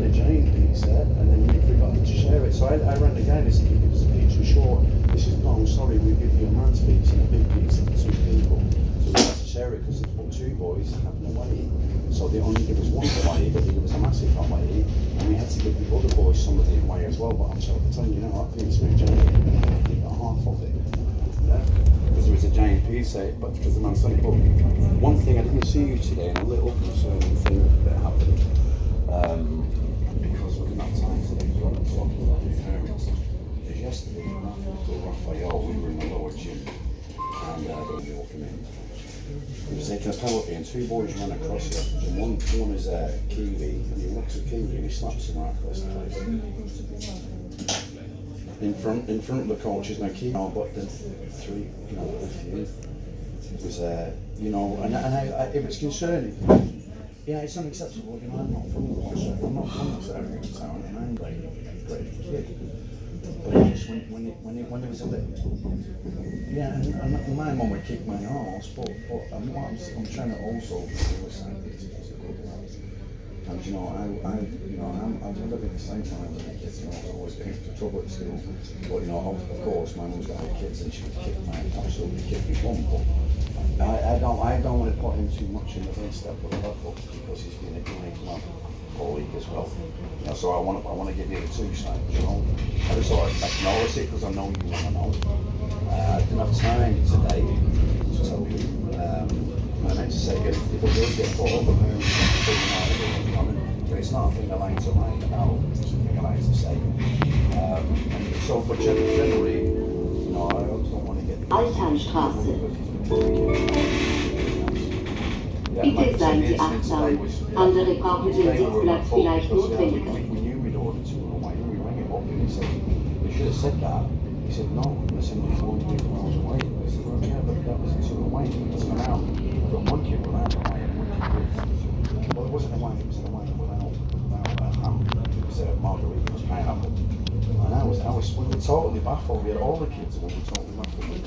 had a giant pizza, and then we forgot to share it. So I ran the guy and said, because the pizza was short, he said, no, sorry, we give you a man's pizza and a big pizza for 2 people. So we had to share it because the 2 boys had no money. So they only give us one Hawaii, but they give us a massive Hawaii, and we had to give the other boys some of the Hawaii as well. But I'm telling you now, that pizza was giant. I ate half of it. Because it was a giant pizza, but because the man said it. But one thing I didn't see you today, and a little concerning thing that happened, because we didn't have time today, we were talking about the parents. Because yesterday, after Raphael, we were in the lower gym, and they were walking in. He was taking a penalty, and 2 boys ran across it. And one is Kiwi, and he looks at Kiwi and he slaps him right across the face. In front of the coaches, now Kiwi, but the 3, the few was, and if it's concerning, yeah, it's unacceptable. I'm not from this area of town, and I'm a great kid. But just when there was a bit, yeah, and my mum would kick my arse, but I'm trying to also understand it as a good lad. And I'm living the same time with my kids. I was always getting into trouble at school. But of course, my mum's got her kids, and she would absolutely kick me bum. But I don't want to put him too much in the face step with the level because he's going to come up all week as well. So I want to give you the 2 sides. I just thought I'd acknowledge it because I know you want to know. I didn't have time today to tell you. I meant to say it will get brought up, but it's not a thing I like to write about. It's a thing I like to say. But generally, I don't want to get. Alternstraße. Bitte seien Sie achtsam. Andere brauchen den Sitzplatz vielleicht notwendiger. We knew we'd ordered 2 away. We rang him up and he said, "You should have said that." He said, "No, I said we wanted to be miles away." I said, "Well, yeah, but that was 2 away. It's an hour. I've got 1 kid without Hawaii and 1 kid with." Well, it wasn't Hawaii, it was an Hawaii without ham. It was a margarita with pineapple. And we were totally baffled. We had all the kids and we were totally baffled. We went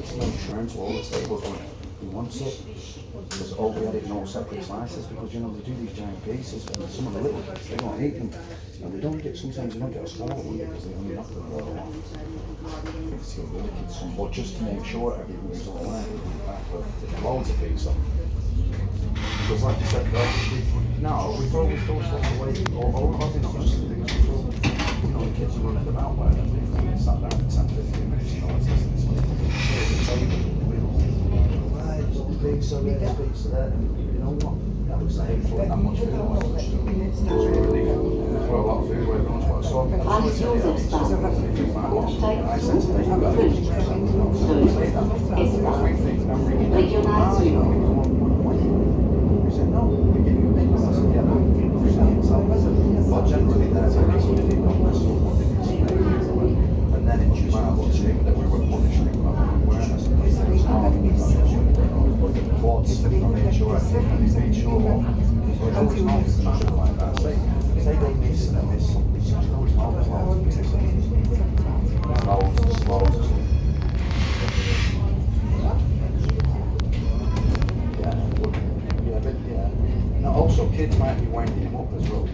to the insurance, all the tables went, "We want it." Because we had it in all separate slices because they do these giant pieces and some of the little kids, they don't eat them. And sometimes they don't get a smaller one because they only have to go a lot. It's the other kids some, but just to make sure everything was all right, loads of pizza. Because like you said, we throw stuff away all of it, not just the things we throw. The kids are running about where they sat down for 10-15 minutes, it's a table. Pizza there, and you know what? That was the hateful that much food on my lunch. For a lot of food away from us. So Franz-Josefs-Bahnhof. Steigt Zug 5. Regionalzüge. He said, "No, we're giving you a big one." I said, "Yeah, but generally that's how it's going to be done. And then in July, I was saying that we were punishing him for awareness. What's I made sure I made sure so it's always not something like that. Say they miss and they miss something. It's always not loads. Yeah. Now also kids might be winding him up as well.